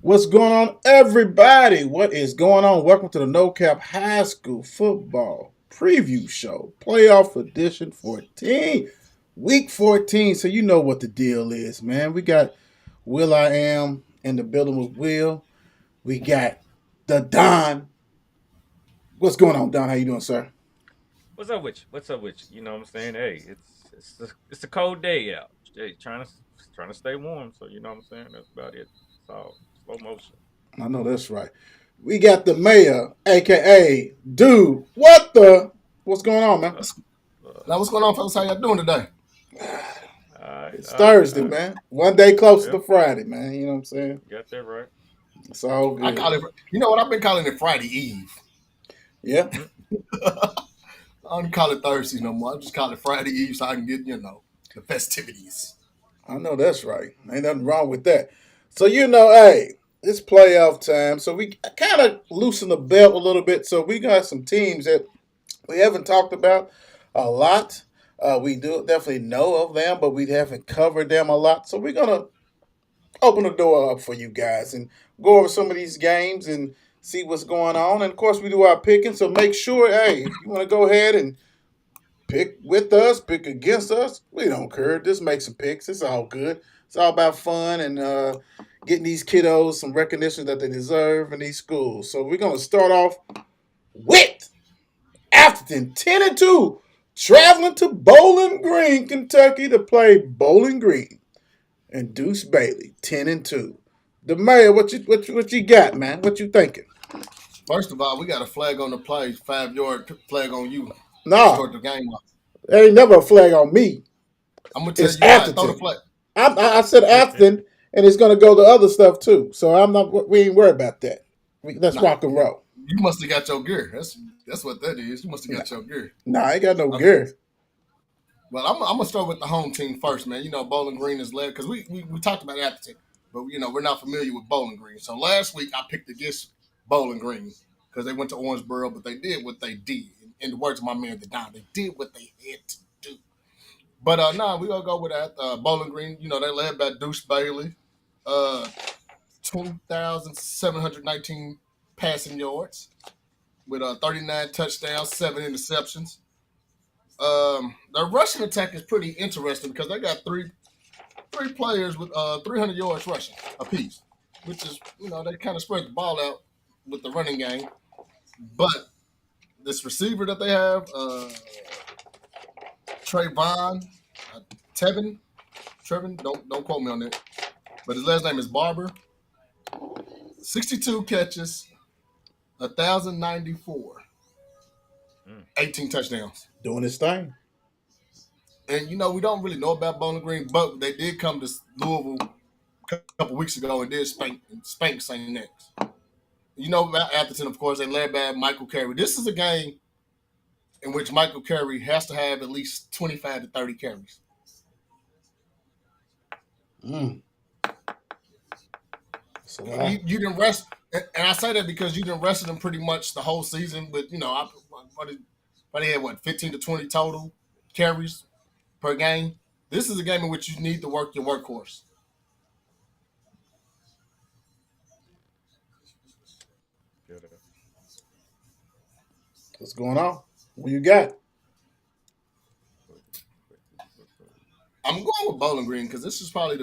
What's going on, everybody? What is going on? Welcome to the No Cap High School Football Preview Show, Playoff Edition 14, Week 14. So you know what the deal is, man. We got Will I Am in the building with Will. We got the Don. What's going on, Don? How you doing, sir? What's up with you? What's up with you? You know what I'm saying? Hey, it's a cold day out. Hey, trying to stay warm. So you know what I'm saying? That's about it. It's all slow motion. I know that's right. We got the mayor, aka Dude. What's going on, man? Uh, uh, Now, what's going on, folks? How y'all doing today? all right, It's all right, Thursday, all right. man. One day closer Yeah, to Friday, man. You know what I'm saying? you got that right. It's all I good. call it, you know what? I've been calling it Friday Eve. Yeah. Mm. I don't call it Thursday no more. I just call it Friday Eve so I can get, the festivities. I know that's right. Ain't nothing wrong with that. So hey, it's playoff time. So we kind of loosen the belt a little bit. So we got some teams that we haven't talked about a lot. We do definitely know of them, but we haven't covered them a lot. So we're gonna open the door up for you guys and go over some of these games and see what's going on. And of course, we do our picking. So make sure, hey, if you want to go ahead and pick with us, pick against us. We don't care. Just make some picks. It's all good. It's all about fun and getting these kiddos some recognition that they deserve in these schools. So we're gonna start off with Atherton 10-2, traveling to Bowling Green, Kentucky to play Bowling Green and Deuce Bailey 10-2. The mayor, what you got, man? What you thinking? First of all, we got a flag on the play, 5 yard flag on you to Nah, start the game off. there ain't never a flag on me. I'm gonna tell It's you why. Throw the Atherton. flag. I said Atherton, and it's going to go to other stuff too. So I'm not. We ain't worried about that. Let's Nah, rock and roll. you must have got your gear. That's what that is. You must have Nah, got your gear. nah, I ain't got no Okay. gear. Well, I'm gonna start with the home team first, man. You know, Bowling Green is led because we talked about Atherton, but we're not familiar with Bowling Green. So last week I picked against Bowling Green because they went to Orangeboro, but they did what they did. In the words of my man, the Don, they did what they had to do. But we gonna go with that. Bowling Green, they led by Deuce Bailey, 2,719 passing yards with 39 touchdowns, 7 interceptions. Their rushing attack is pretty interesting because they got three players with 300 yards rushing apiece, which is they kind of spread the ball out with the running game. But this receiver that they have, Trayvon, uh, Tevin, Trevin, don't quote me on that, but his last name is Barber. 62 catches, 1,094, Mm. 18 touchdowns. Doing his thing. And we don't really know about Bowling Green, but they did come to Louisville a couple weeks ago and did spank St. Next. You know about Atherton, of course, they led by Michael Carey. This is a game in which Michael Carey has to have at least 25 to 30 carries. Mm. So You didn't rest, and I say that because you didn't rest them pretty much the whole season. But they had 15 to 20 total carries per game. This is a game in which you need to work your workhorse. Feel that. what's going on? What you got? I'm going with Bowling Green because this is probably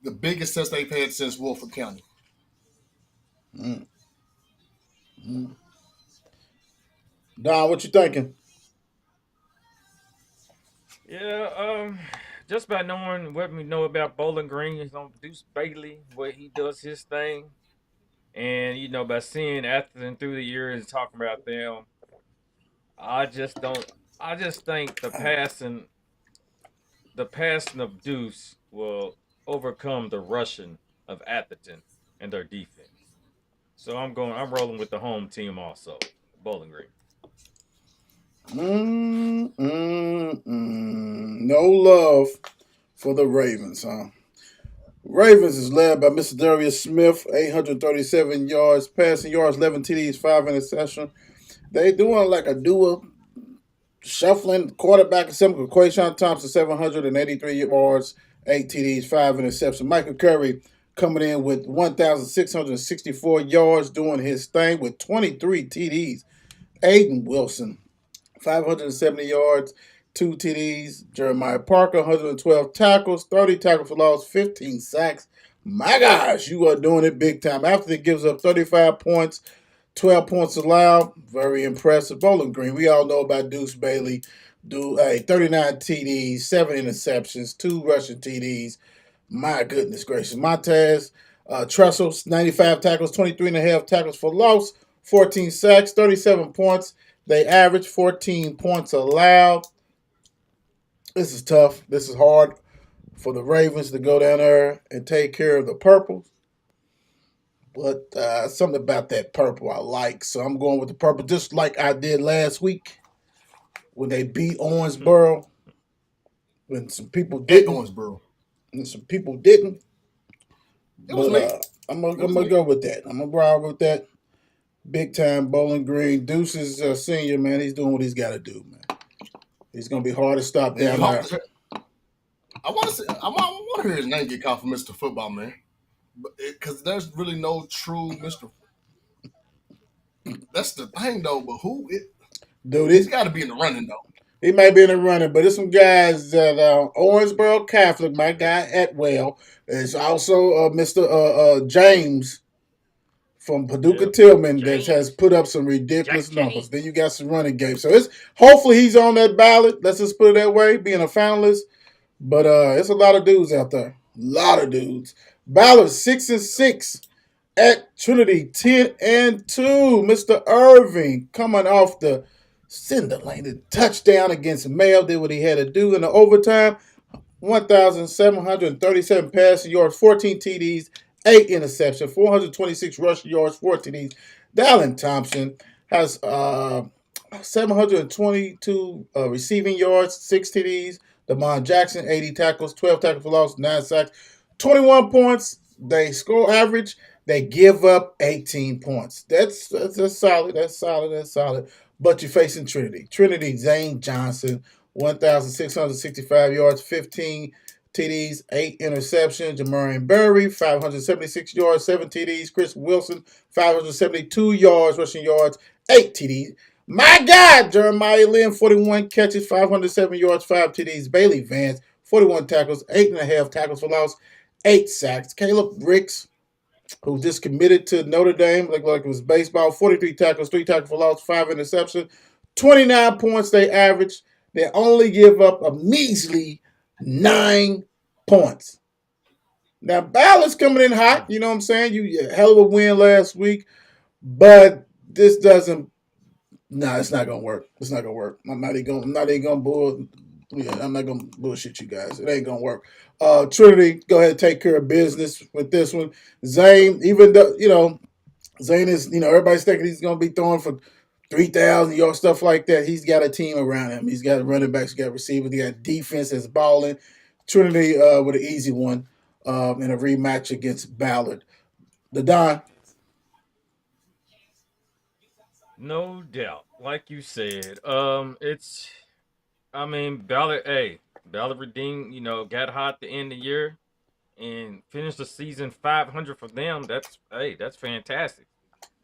the biggest test they've had since Wolford County. Mm. Mm. Don, what you thinking? Yeah, just by knowing what we know about Bowling Green, on Deuce Bailey, where he does his thing, and by seeing Atherton through the years and talking about them, I just don't. I just think the passing of Deuce will overcome the rushing of Atherton and their defense. So I'm rolling with the home team also, Bowling Green. No love for the Ravens, huh? Ravens is led by Mr. Darius Smith, 837 yards, passing yards, 11 TDs, 5 interceptions. They doing like a dual shuffling quarterback assembly. Quayshawn Thompson, 783 yards, 8 TDs, 5 interceptions. Michael Curry, coming in with 1,664 yards, doing his thing with 23 TDs. Aiden Wilson, 570 yards, 2 TDs. Jeremiah Parker, 112 tackles, 30 tackles for loss, 15 sacks. My gosh, you are doing it big time. After he gives up 35 points, 12 points allowed. Very impressive. Bowling Green, we all know about Deuce Bailey. 39 TDs, 7 interceptions, 2 rushing TDs. My goodness gracious. Montez Tressel, 95 tackles, 23 and a half tackles for loss, 14 sacks, 37 points. They average 14 points allowed. This is tough. This is hard for the Ravens to go down there and take care of the purple. But something about that purple I like. So I'm going with the purple, just like I did last week when they beat Owensboro. When some people didn't. Owensboro. And some people didn't. It was But I'm gonna go with that. I'm gonna ride with that. Big time Bowling Green. Deuce is a senior, man. He's doing what he's got to do, man. He's gonna be hard to stop down there. I want to hear his name get called for Mr. Football, man. Because there's really no true Mr. That's the thing, though. But Dude, he's got to be in the running, though. He may be in the running, but there's some guys that Owensboro Catholic, my guy Atwell, is also Mr. James from Paducah Tilghman that has put up some ridiculous numbers. Then you got some running games. So hopefully he's on that ballot. Let's just put it that way, being a finalist. But it's a lot of dudes out there. A lot of dudes. Ballard 6-6 at Trinity 10-2. Mr. Irving coming off the cinder lane, the touchdown against Mayo, did what he had to do in the overtime. 1,737 passing yards, 14 TDs, 8 interceptions, 426 rushing yards, 4 TDs. Dallin Thompson has 722 receiving yards, 6 TDs. Damon Jackson, 80 tackles, 12 tackles for loss, 9 sacks, 21 points. They score average. They give up 18 points. That's solid. That's solid. But you're facing Trinity. Trinity, Zane Johnson, 1,665 yards, 15 TDs, 8 interceptions. Jamarian Berry, 576 yards, 7 TDs. Chris Wilson, 572 yards, rushing yards, 8 TDs. My God, Jeremiah Lynn, 41 catches, 507 yards, 5 TDs. Bailey Vance, 41 tackles, 8.5 tackles for loss, 8 sacks. Caleb Ricks, who just committed to Notre Dame, like it was baseball, 43 tackles, 3 tackles for loss, 5 interceptions, 29 points they average. They only give up a measly 9 points. Now, Ballard's coming in hot, you know what I'm saying? You hell of a win last week, but this doesn't. No, it's not gonna work. It's not gonna work. I'm not even gonna bullshit you guys. It ain't gonna work. Trinity, go ahead and take care of business with this one. Zane, even though Zane is, everybody's thinking he's gonna be throwing for 3,000 yards, stuff like that. He's got a team around him. He's got running backs, he's got receivers, he got defense that's balling. Trinity with an easy one in a rematch against Ballard. The Don. No doubt. Like you said, Ballard, Ballard redeemed, got hot at the end of the year and finished the season 500 for them. That's fantastic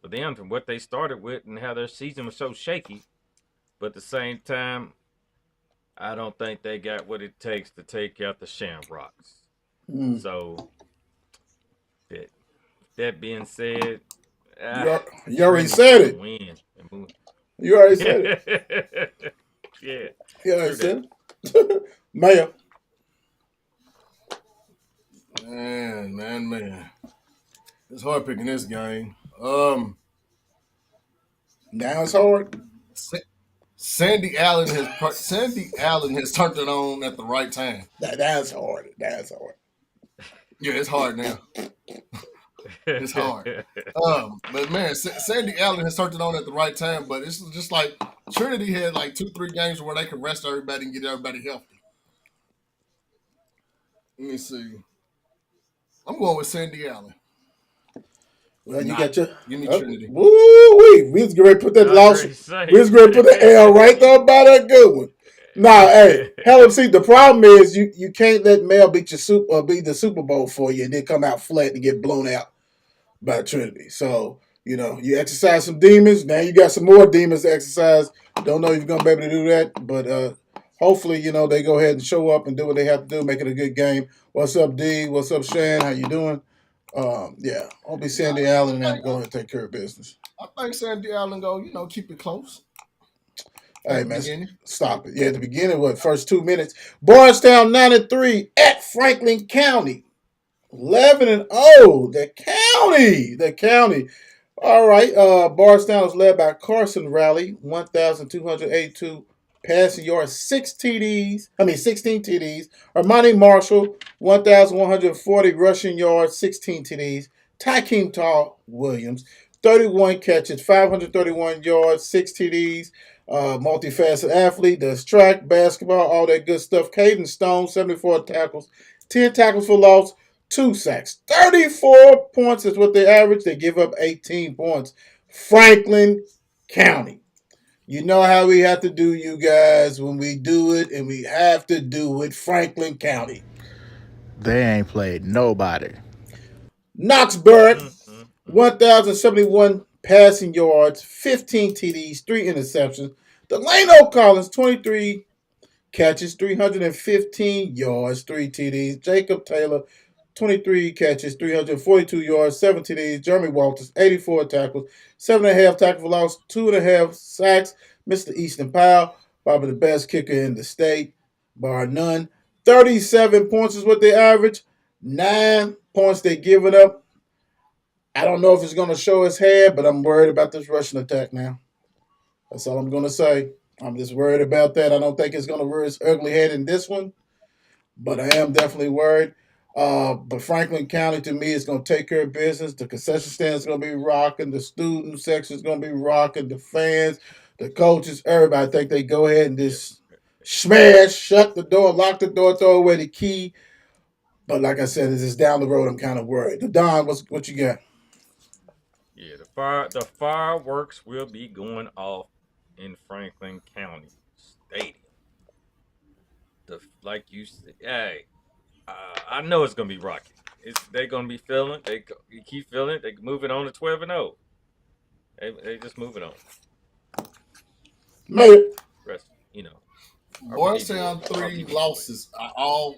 for them from what they started with and how their season was so shaky. But at the same time, I don't think they got what it takes to take out the Shamrocks. So, that being said, you already said it. You already said it. Yeah. You already said it. Mayor. Man. It's hard picking this game. Now it's hard. Sandy Allen has turned it on at the right time. That's hard. Yeah, it's hard now. It's hard. But man, Sandy Allen has turned it on at the right time, but it's just like Trinity had like 2-3 games where they can rest everybody and get everybody healthy. Let me see. I'm going with Sandy Allen. Well, you need Trinity. Woo-wee. We was going to put that loss. We was going to put the L right there by that good one. Nah, hey, hell of see. The problem is you can't let Mel beat beat the Super Bowl for you and then come out flat and get blown out by Trinity. So you exercise some demons. Now you got some more demons to exercise. Don't know if you're gonna be able to do that, but hopefully they go ahead and show up and do what they have to do, make it a good game. What's up, D? What's up, Shan? How you doing? Yeah, I'll be Sandy Allen and I'm going to take care of business. I think Sandy Allen go, keep it close. Hey man, stop it. Yeah, at the beginning, first 2 minutes. Bardstown 9-3 at Franklin County. 11-0. The county. All right. Bardstown is led by Carson Rally, 1,282 passing yards, 16 TDs. Armani Marshall, 1,140 rushing yards, 16 TDs. Tykeem Tall Williams, 31 catches, 531 yards, 6 TDs. Multifaceted athlete, does track, basketball, all that good stuff. Caden Stone, 74 tackles, 10 tackles for loss, 2 sacks. 34 points is what they average. They give up 18 points. Franklin County. You know how we have to do, you guys, when we do it, and we have to do it. Franklin County. They ain't played nobody. Knoxburg, 1,071 passing yards, 15 TDs, 3 interceptions. Delano Collins, 23 catches, 315 yards, 3 TDs. Jacob Taylor, 23 catches, 342 yards, 7 TDs. Jeremy Walters, 84 tackles, 7.5 tackles for loss, 2.5 sacks. Mr. Easton Powell, probably the best kicker in the state, bar none. 37 points is what they average. 9 points they give it up. I don't know if it's going to show his head, but I'm worried about this rushing attack now. That's all I'm going to say. I'm just worried about that. I don't think it's going to rear its ugly head in this one, but I am definitely worried. But Franklin County, to me, is going to take care of business. The concession stand is going to be rocking. The student section is going to be rocking. The fans, the coaches, everybody. I think they go ahead and just smash, shut the door, lock the door, throw away the key. But like I said, it's just down the road. I'm kind of worried. Don, what you got? Yeah, the fireworks will be going off in Franklin County Stadium. Like you said, hey, I know it's gonna be rocky. They're gonna be feeling. You keep feeling it. They moving on to 12-0. They just moving on. Mate. Rest, Bardstown 3 losses are all.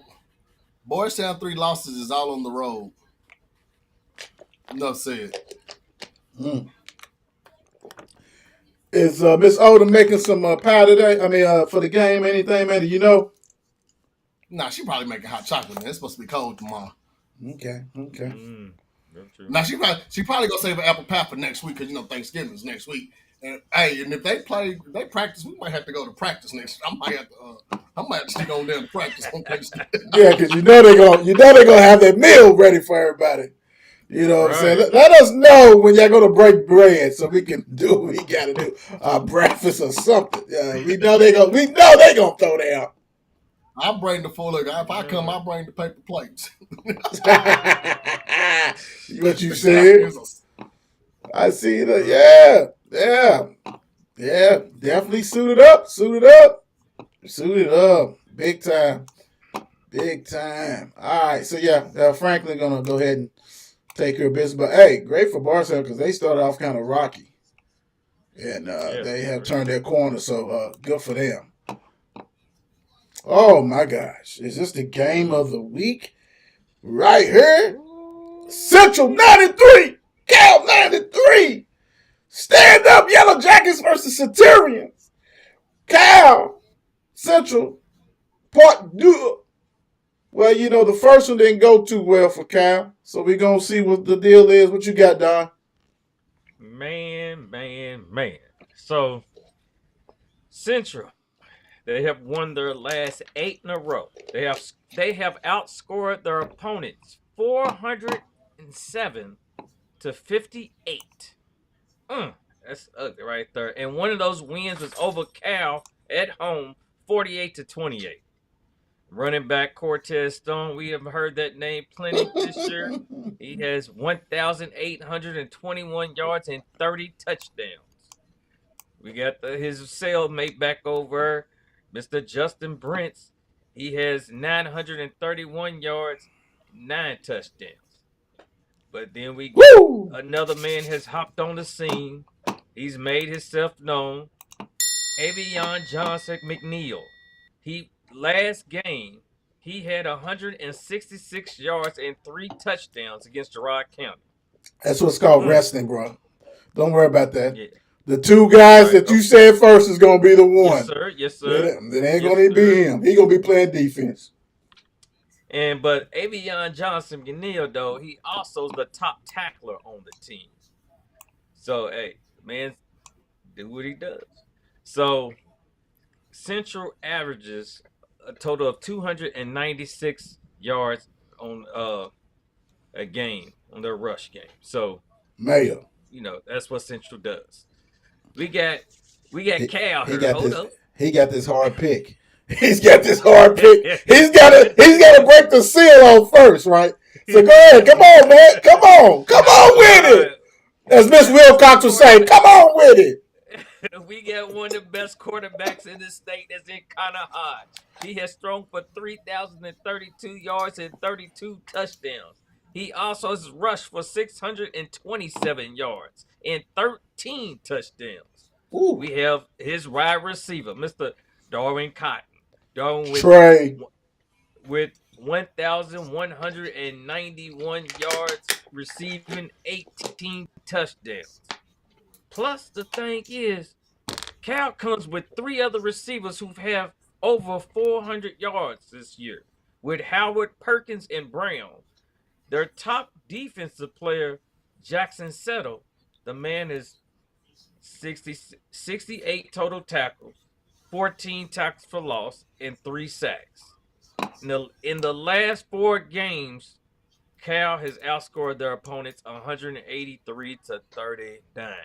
Bardstown 3 losses is all on the road. Enough said. Is Miss Odom making some pie today? I mean, for the game, anything, man? Do you know? Nah, she probably making hot chocolate, man. It's supposed to be cold tomorrow. Okay. Now she probably gonna save an apple pie for next week because Thanksgiving is next week. And if they practice, we might have to go to practice next. I might have to stick on there and practice on Thanksgiving. Yeah, because they're gonna have that meal ready for everybody. You know what I'm saying? Let us know when y'all going to break bread so we can do what we got to do. Breakfast or something. We know they're going to throw down. I'll bring the full look. If I come, I'll bring the paper plates. What you said? I see that. Yeah. Definitely suited up. Big time. All right. So, Franklin going to go ahead and take care of business. But, hey, great for Bardstown because they started off kind of rocky. And they have turned their corner, so good for them. Oh, my gosh. Is this the game of the week? Right here? Central 93! Cal 93! Stand up, Yellow Jackets versus Centurions. Cal, Central, Paducah. Well, the first one didn't go too well for Cal. So we're going to see what the deal is. What you got, Don? Man. So, Central, they have won their last 8 in a row. They have outscored their opponents 407 to 58. That's ugly right there. And one of those wins was over Cal at home, 48 to 28. Running back Cortez Stone, we have heard that name plenty this year. He has 1,821 yards and 30 touchdowns. We got his cellmate back over Mr. Justin Brents, he has 931 yards, 9 touchdowns. But then we got another man has hopped on the scene. He's made himself known. Avion Johnson McNeil. Last game, he had 166 yards and 3 touchdowns against Girard County. That's what's called resting, bro. Don't worry about that. Yeah. The 2 guys that you said first is going to be the one. Yes, sir. Yes, sir. It ain't going to be him. He going to be playing defense. But Avion Johnson McNeil, though, he also is the top tackler on the team. So, hey, man, do what he does. So, Central averages a total of 296 yards on a game, on their rush game. So, Mayo. That's what Central does. We got Cal here. Hold up. He got this hard pick. He's got this hard pick. He's got to break the seal off first, right? So go ahead, come on, man, come on with it. As Miss Wilcox would say, come on with it. We got one of the best quarterbacks in the state that's in Connor Hodge. He has thrown for 3,032 yards and 32 touchdowns. He also has rushed for 627 yards and 13 touchdowns. Ooh. We have his wide receiver, Mr. Darwin Cotton. Darwin with 1,191 yards, receiving 18 touchdowns. Plus, the thing is, Cal comes with 3 other receivers who have over 400 yards this year, with Howard, Perkins, and Brown. Their top defensive player, Jackson Settle, the man is 68 total tackles, 14 tackles for loss, and 3 sacks. In the last 4 games, Cal has outscored their opponents 183-39.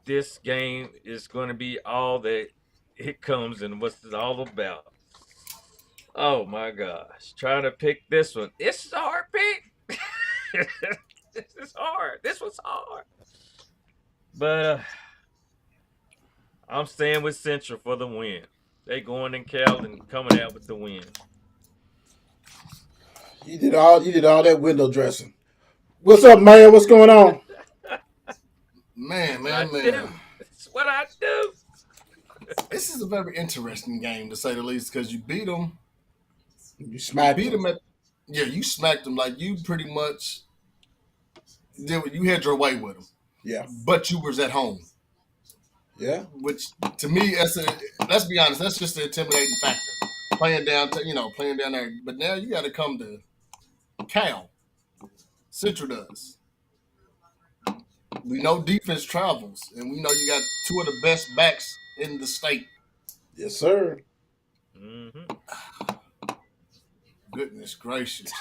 This game is going to be all that it comes and what's it all about. Oh my gosh. Trying to pick this one. This is a hard pick. This is hard. This was hard. But I'm staying with Central for the win. They going in Cal and coming out with the win. You did all that window dressing. What's up, Mayor? What's going on? Man. That's what I do. This is a very interesting game, to say the least, because you beat them. You smacked them. You smacked them. Like, you pretty much you had your way with them. Yeah. But you was at home. Yeah. Which, to me, let's be honest, that's just the intimidating factor. Playing down there. But now you got to come to Cal. Central does. We know defense travels, and we know you got 2 of the best backs in the state. Yes, sir. Mm-hmm. Goodness gracious.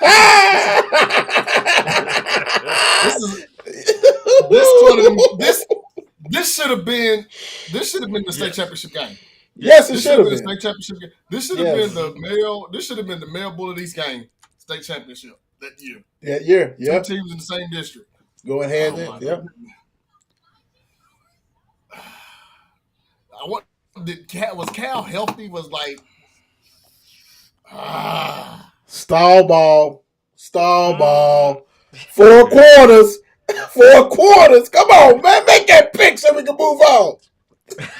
This should have been the state championship game. Yes, it should have been. The state championship game. This should have been the male Bullitt East game, state championship that year. That year, yeah. 2 teams in the same district. Going hand in, yeah. Was Cal healthy? Was like stall ball. 4 quarters. 4 quarters. Come on, man, make that pick so we can move on.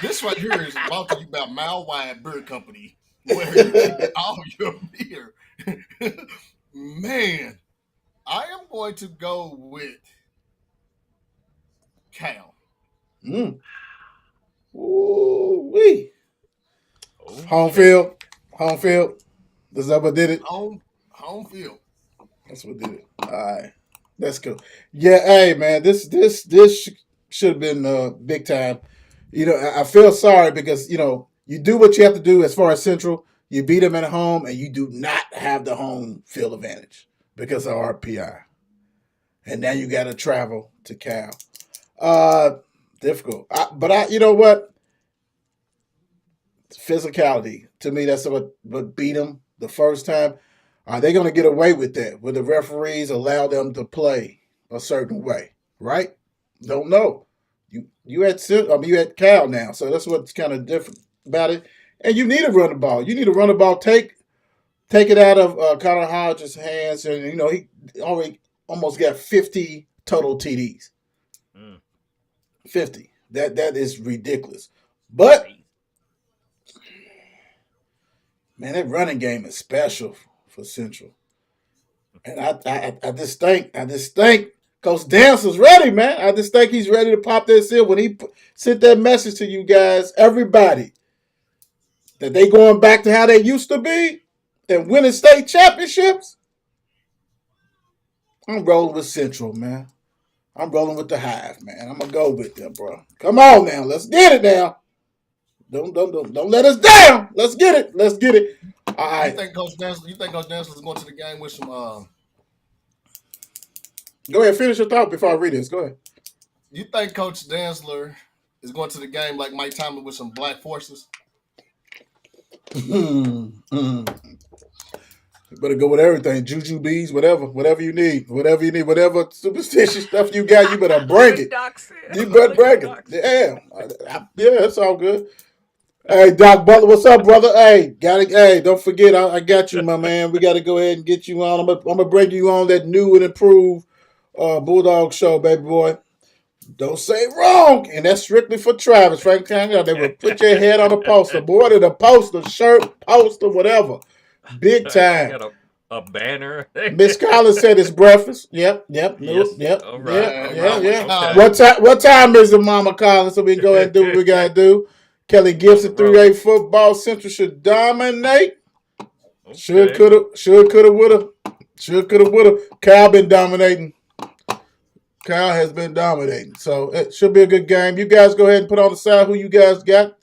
This right here is about Mile Wide Beer Company, where you get all your beer. Man, I am going to go with Cal. Ooh-wee. Home field. Is that what did it? Home field. That's what did it. All right. That's cool. Yeah, hey, man, this should have been big time. I feel sorry because, you do what you have to do as far as Central. You beat them at home, and you do not have the home field advantage because of RPI. And now you got to travel to Cal. Difficult. But you know what? Physicality. To me, that's what beat them the first time. Are they going to get away with that? Will the referees allow them to play a certain way? Right? Don't know. You at Cal now, so that's what's kind of different about it. And you need to run the ball. You need to run the ball. Take it out of Connor Hodges' hands, and he already almost got 50 total TDs. 50. That is ridiculous. But man, that running game is special for Central. And I just think Coach Dance is ready, man. I just think he's ready to pop that seal when he sent that message to you guys, everybody, that they going back to how they used to be and winning state championships. I'm rolling with Central, man. I'm rolling with the Hive, man. I'm gonna go with them, bro. Come on now, let's get it now. Don't let us down. Let's get it. All right. You think Coach Dancer is going to the game with some? Go ahead, finish your thought before I read this. Go ahead. You think Coach Dantzler is going to the game like Mike Tomlin with some black forces? You better go with everything. Juju bees, whatever you need, whatever superstitious stuff you got, you better bring it. You better bring it. Yeah, it's all good. Hey, Doc Butler, what's up, brother? Hey, don't forget, I got you, my man. We got to go ahead and get you on. I'm gonna bring you on that new and improved Bulldog show, baby boy. Don't say wrong, and that's strictly for Travis. Frank County, they will put your head on a poster, boy, to the poster, shirt, poster, whatever. Big time. Got a banner. Miss Collins said it's breakfast. Yep. Yes. Yep. All right. Yeah. Okay. What time is it, Mama Collins? So we can go ahead and do what we gotta do. Kelly Gibson, 3A football. Central should dominate. Okay. Should, coulda, woulda. Kyle been dominating. Kyle has been dominating. So it should be a good game. You guys go ahead and put on the side who you guys got.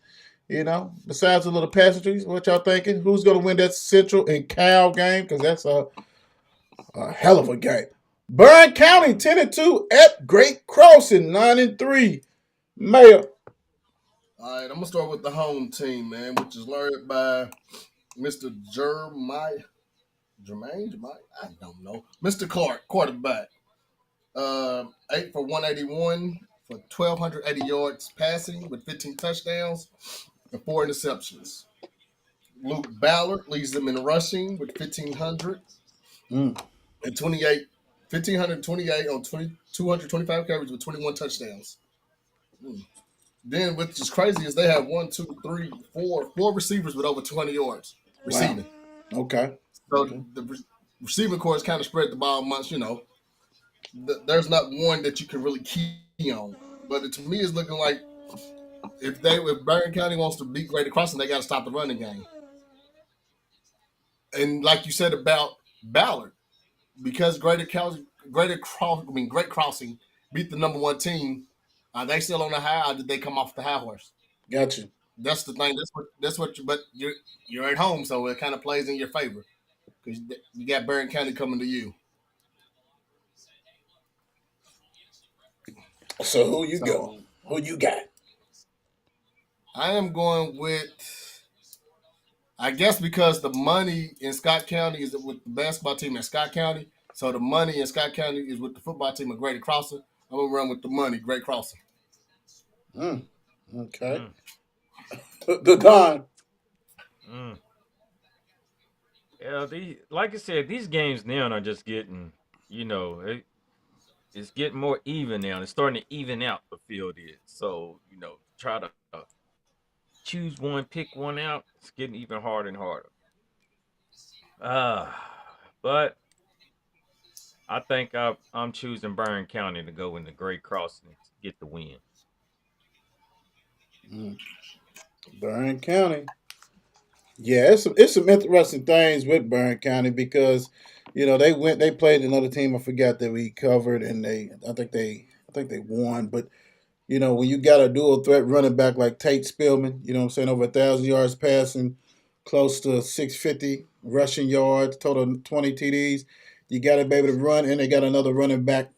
Besides the little pageantries, what y'all thinking? Who's going to win that Central and Cal game? Because that's a hell of a game. Barren County 10-2 at Great Crossing 9-3. Mayor. All right, I'm gonna start with the home team, man, which is led by Mr. Jermaine. I don't know. Mr. Clark, quarterback. 8 for 181 for 1,280 yards passing with 15 touchdowns and 4 interceptions. Luke Ballard leads them in rushing with 1,500 and 1,528 on 225 carries with 21 touchdowns. Then, which is crazy, is they have 4 receivers with over 200 yards receiving. Wow. Okay. So the receiving corps kind of spread the ball amongst, there's not one that you can really key on. But to me, it's looking like if Barren County wants to beat Greater Crossing, they got to stop the running game. And like you said about Ballard, because Great Crossing beat the number 1 team, are they still on the high, or did they come off the high horse? Gotcha. That's the thing. But you're at home, so it kind of plays in your favor because you got Barren County coming to you. So who you go? Who you got? I am going with, I guess, because the money in Scott County is with the basketball team in Scott County. So the money in Scott County is with the football team of Greater Crossing. I'm going to run with the money, Great Crossing. Okay. The Don. Yeah, like I said, these games now are just getting, it's getting more even now. It's starting to even out, the field is. So, try to choose one, pick one out. It's getting even harder and harder. But I think I'm choosing Barren County to go into Great Crossing to get the win. Barren County. Yeah, it's some interesting things with Barren County because they played another team I forgot that we covered and I think they won, but when you got a dual threat running back like Tate Spillman, over 1,000 yards passing, close to 650 rushing yards, total 20 TDs, you got to be able to run, and they got another running back.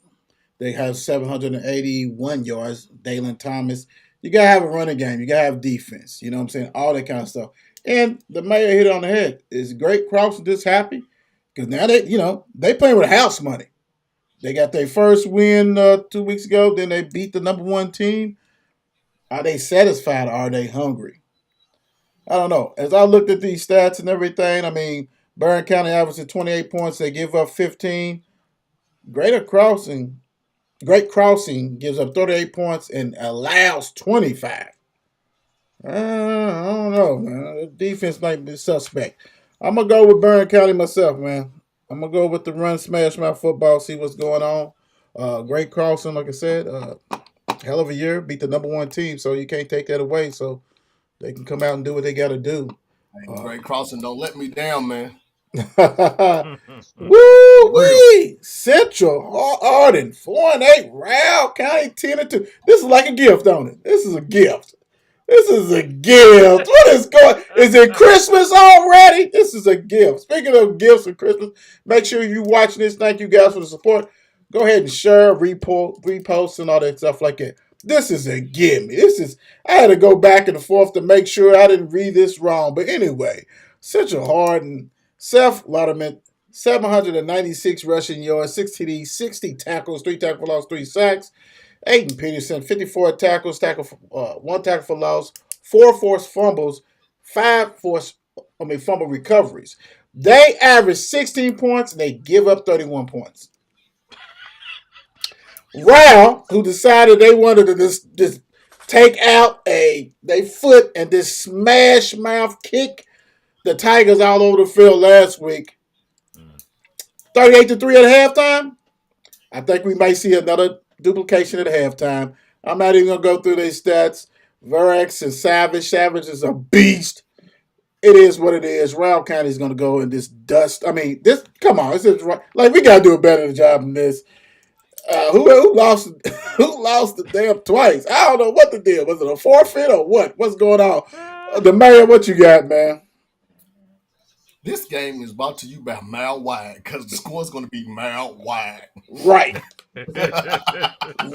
They have 781 yards, Dalen Thomas. You got to have a running game. You got to have defense. You know what I'm saying? All that kind of stuff. And the mayor hit it on the head. Is Great Crossing just happy? Because now they playing with house money. They got their first win 2 weeks ago. Then they beat the number 1 team. Are they satisfied or are they hungry? I don't know. As I looked at these stats and everything, I mean, Barren County averages 28 points. They give up 15. Greater Crossing, Great Crossing gives up 38 points and allows 25. I don't know, man. The defense might be suspect. I'm gonna go with Barren County myself, man. I'm gonna go with the run, smash mouth football. See what's going on. Great Crossing, like I said, hell of a year. Beat the #1 team, so you can't take that away. So they can come out and do what they got to do. Hey, Great Crossing, don't let me down, man. Woo wee! Central Hardin 4-8. Ryle County 10-2. This is like a gift, don't it? This is a gift. This is a gift. What is going? Is it Christmas already? This is a gift. Speaking of gifts for Christmas, make sure if you're watching this, thank you guys for the support. Go ahead and share, repost, and all that stuff like that. This is a gimme. I had to go back and forth to make sure I didn't read this wrong. But anyway, Central Hardin, Seth Lotterman, 796 rushing yards, 6 TDs, 60 tackles, 3 tackle for loss, 3 sacks. Aiden Peterson, 54 tackles, 1 tackle for loss, 4 forced fumbles, 5 fumble recoveries. They average 16 points and they give up 31 points. Ryle, who decided they wanted to just take out their foot and just smash mouth kick the Tigers all over the field last week. 38-3 at halftime. I think we might see another duplication at halftime. I'm not even going to go through these stats. Verax and Savage. Savage is a beast. It is what it is. Ryle County is going to go in this dust. I mean, come on. This is right. Like, we got to do a better job than this. Who lost Who lost the damn twice? I don't know what the deal. Was it a forfeit or what? What's going on? The mayor, what you got, man? This game is brought to you by Mile Wide because the score is going to be Mile Wide. Right.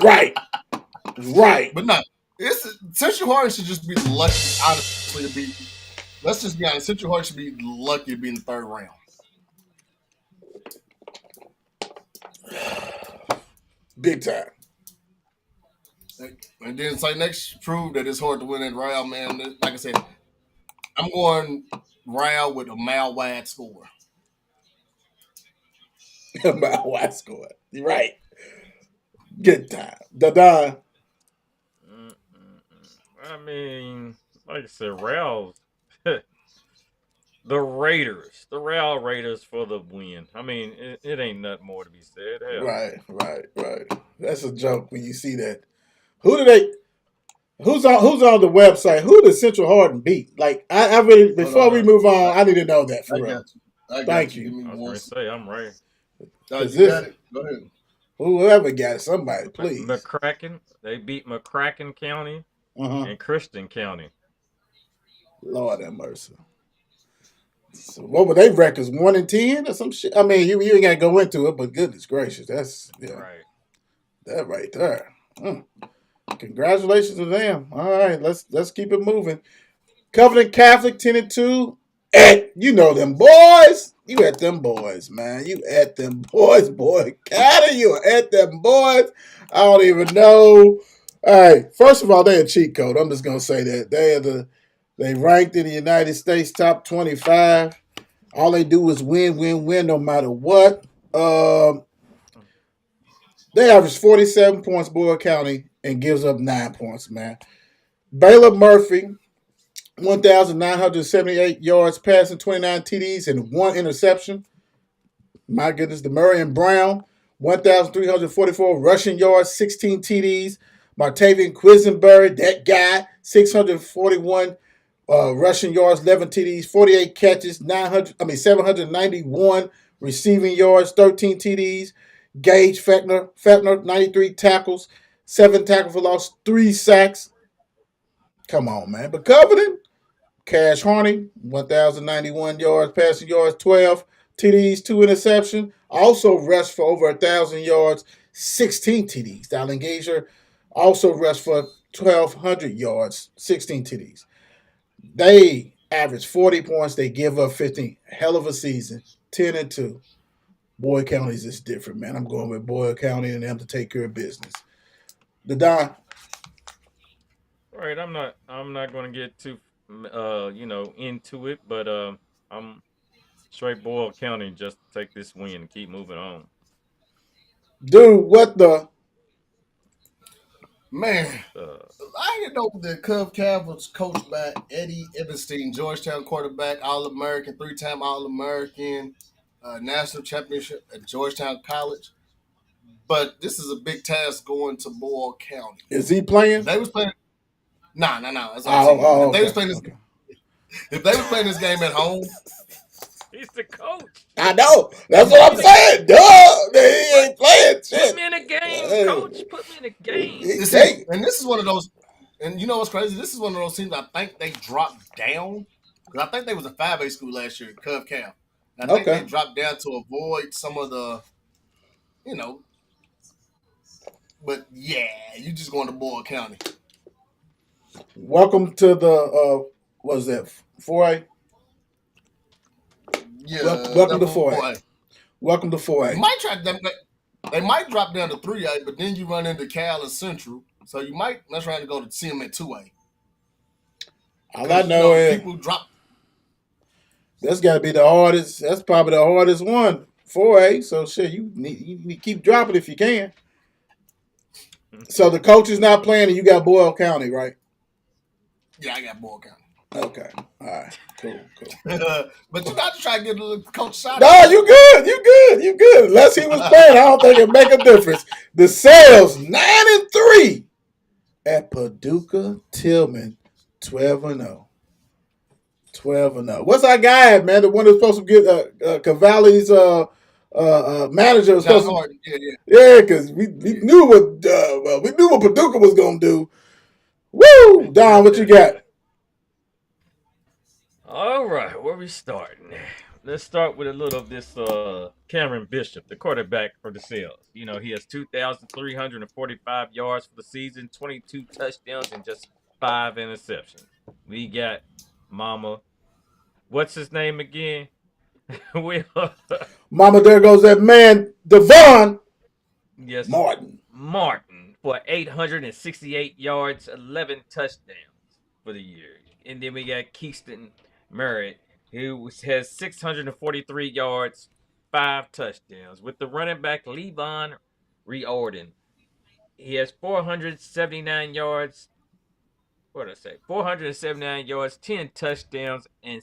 Right. But no, Central Hardin should just be lucky, honestly, to be. Let's just be honest. Central Hardin should be lucky to be in the 3rd round. Big time. And then St. Next proved that it's hard to win at Ryle, man. Like I said, I'm going Ryle with a mile wide score. A mile wide score. You're right. Good time. Da-da. I mean, like I said, Ralph's the Ryle Raiders for the win. I mean, it ain't nothing more to be said. Hell. Right. That's a joke when you see that. Who's on the website? Who did Central Hardin beat? Like, I really, before we move on, I need to know that for real. Thank you. I was going to say, I'm right. You got it. Go ahead. Whoever got it, somebody, please. McCracken. They beat McCracken County and Christian County. Lord have mercy. So what were they records? 1-10 or some shit? I mean, you ain't gotta go into it, but goodness gracious, that's Right. That right there. Congratulations to them. All right, let's keep it moving. Covington Catholic 10-2. You know them boys. You at them boys, man. You at them boys, boy. Cath, you at them boys. I don't even know. All right. First of all, they're a cheat code. I'm just gonna say that they ranked in the United States top 25. All they do is win, no matter what. They average 47 points, Boyle County, and gives up 9 points, man. Baylor Murphy, 1,978 yards passing, 29 TDs, and 1 interception. My goodness. The Murray and Brown, 1,344 rushing yards, 16 TDs. Martavian Quisenberry, that guy, 641 rushing yards, 11 TDs, 48 catches, 791 receiving yards, 13 TDs. Gage Fetner, 93 tackles, 7 tackles for loss, 3 sacks. Come on, man. But Covington, Cash Harney, 1,091 yards, passing yards, 12 TDs, 2 interceptions. Also rushed for over 1,000 yards, 16 TDs. Dallin Gager also rushed for 1,200 yards, 16 TDs. They average 40 points. They give up 15. Hell of a season, 10-2. Boyle County is just different, man. I'm going with Boyle County and them to take care of business. The Don. Right, I'm not going to get too into it, but I'm straight Boyle County just to take this win and keep moving on. Dude, what the? Man, Uh, I didn't know the Cath was coached by Eddie Ebenstein, Georgetown quarterback, All-American, 3-time All-American, national championship at Georgetown College. But this is a big task going to Boyle County. Is he If playing? they was playing, no. That's what I'm saying. Oh, If they was okay. playing this game at home, he's the coach. I know. That's what I'm saying. Duh. He ain't playing Put shit. me in a game, coach. Put me in a game. this is one of those. And you know what's crazy? This is one of those teams I think they dropped down. Because I think they was a 5A school last year, Cath. I think they dropped down to avoid some of the, but yeah, you just going to Boyle County. Welcome to the what is that? 4A? Yeah. Welcome to 4A. Welcome to 4A. They might drop down to 3A, but then you run into Cal and Central. So you might mess around to go to see them at 2A. All I know is people drop. That's got to be the hardest. That's probably the hardest one. 4A. So shit, you need to keep dropping if you can. So the coach is not playing, and you got Boyle County, right? Yeah, I got Boyle County. Okay. All right. Cool. But you got to try to get a little coach shot. No, you good. Unless he was playing, I don't think it make a difference. DeSales 9-3 at Paducah Tilghman 12-0. 12-0. What's our guy at, man? The one that's supposed to get Cavalli's manager was supposed Hardin. Yeah, because we knew what Paducah was gonna do. Woo, Don, what you got? All right, where we starting? Let's start with a little of this Cameron Bishop, the quarterback for DeSales. You know, he has 2,345 yards for the season, 22 touchdowns, and just 5 interceptions. We got Mama. What's his name again? Mama, there goes that man, Devon. Yes, Martin for 868 yards, 11 touchdowns for the year. And then we got Keaston Merritt, who has 643 yards, 5 touchdowns. With the running back Levon Riordan, he has 479 yards. What did I say? 479 yards, 10 touchdowns, and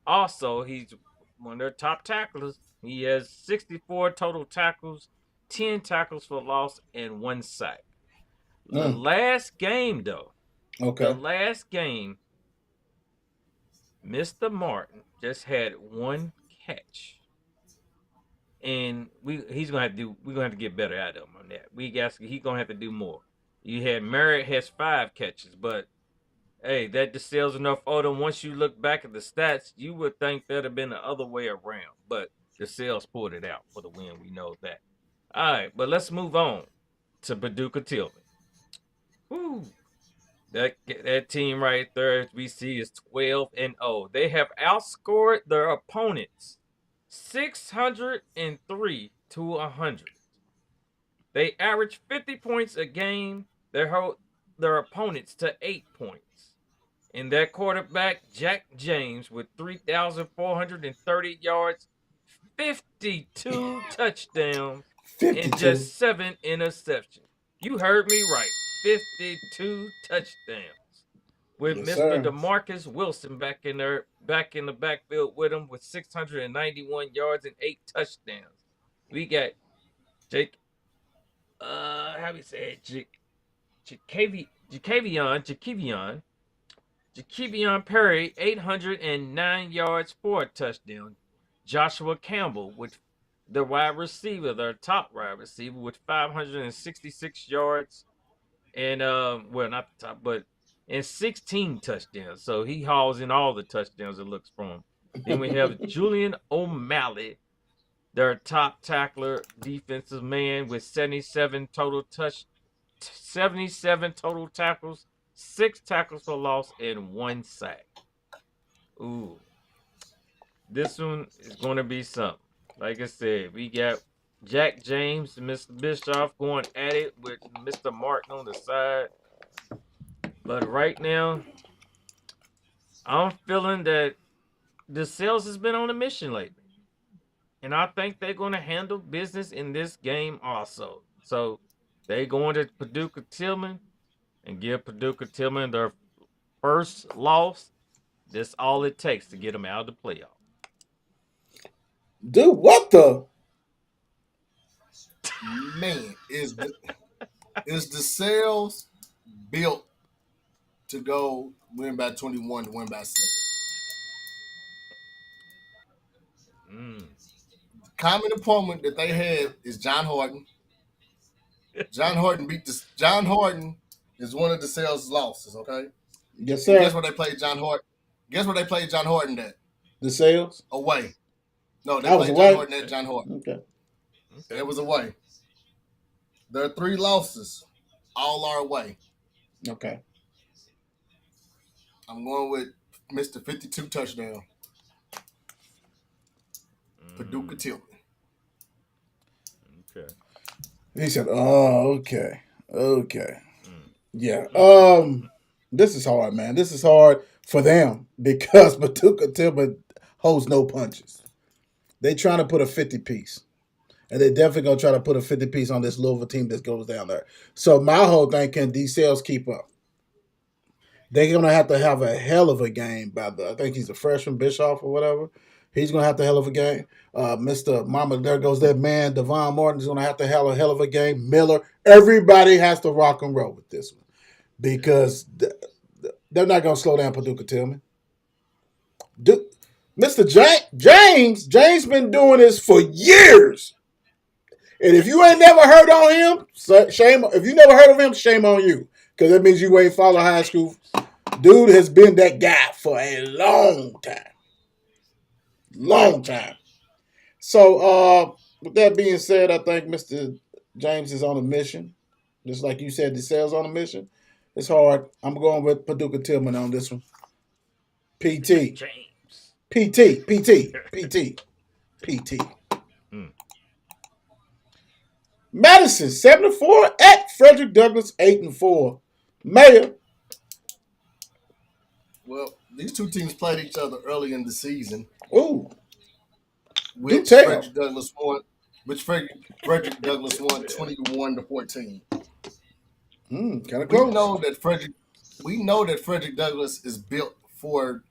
also he's one of their top tacklers. He has 64 total tackles, 10 tackles for loss, and 1 sack. The last game, though. Okay. The last game, Mr. Martin just had 1 catch. And we're gonna have to get better at him on that. He's gonna have to do more. You had Merritt has 5 catches, but hey, that DeSales enough older. Once you look back at the stats, you would think that'd have been the other way around. But DeSales pulled it out for the win. We know that. All right, but let's move on to Paducah Tilghman. Woo. That team right there, as we see, is 12-0. They have outscored their opponents 603 to 100. They average 50 points a game. They hold their opponents to 8 points. And their quarterback, Jack James, with 3,430 yards, 52 touchdowns, 52. and just 7 interceptions. You heard me right. 52 touchdowns. With Mr. DeMarcus Wilson back in the backfield with him with 691 yards and 8 touchdowns. We got Jake. How do you say it? Jakevion Perry, 809 yards, 4 touchdowns. Joshua Campbell with the wide receiver, their top wide receiver, with 566 yards, and well, not the top, but and 16 touchdowns. So he hauls in all the touchdowns, it looks, from him. Then we have Julian O'Malley, their top tackler, defensive man, with 77 total tackles, 6 tackles for loss, and 1 sack. Ooh. This one is going to be something. Like I said, we got Jack James and Mr. Bischoff going at it with Mr. Martin on the side. But right now, I'm feeling that DeSales has been on a mission lately. And I think they're going to handle business in this game also. So they going to Paducah Tilghman and give Paducah Tilghman their first loss. That's all it takes to get them out of the playoff. Dude, what the? Man, is the sales built to go win by 21 to win by 7? Common opponent that they had is John Hardin. John Hardin beat this. John Hardin is one of the sales losses. Okay. Yes, And sir. guess what they played John Hardin? Guess what they played John Hardin at? DeSales? Away. No, they That was played away? John Hardin at John Hardin. Okay. It was away. There are 3 losses. All are away. Okay. I'm going with Mr. 52 touchdown. Paducah Tilghman. Okay. He said, "Oh, okay, okay, yeah." This is hard, man. This is hard for them because Paducah Tilghman holds no punches. They trying to put a 50 piece, and they definitely gonna try to put a 50 piece on this Louisville team that goes down there. So my whole thing: can DeSales keep up? They're gonna have to have a hell of a game by I think he's a freshman, Bischoff or whatever. He's gonna have to hell of a game. Mr. Mama, there goes that man. Devon Martin is gonna have to have a hell of a game. Miller, everybody has to rock and roll with this one because they're not gonna slow down Paducah Tilghman. Mr. James been doing this for years. And if you ain't never heard on him, shame. If you never heard of him, shame on you, because that means you ain't follow high school. Dude has been that guy for a long time. Long time. So, with that being said, I think Mr. James is on a mission. Just like you said, DeSales on a mission. It's hard. I'm going with Paducah Tilghman on this one. PT. James. PT. Madison 7-4 at Fredrick Douglass 8-4. Mayor. Well, these two teams played each other early in the season. Ooh. Which Fredrick Douglass won. Fredrick Douglass won 21-14. Kind of close. We know that Fredrick Douglass is built for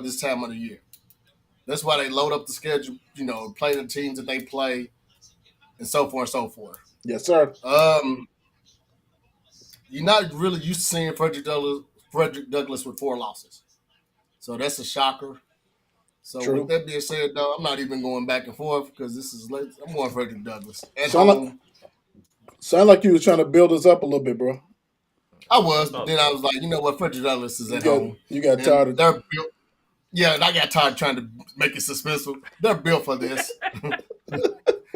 this time of the year. That's why they load up the schedule, play the teams that they play, and so forth and so forth. Yes, sir. You're not really used to seeing Fredrick Douglass with 4 losses. So that's a shocker. So True. With that being said, though, I'm not even going back and forth because I'm going Fredrick Douglass. At home. Sound like you was trying to build us up a little bit, bro. I was, but then I was like, you know what, Fredrick Douglass is at home. You got tired of they're built. Yeah, and I got tired of trying to make it suspenseful. They're built for this.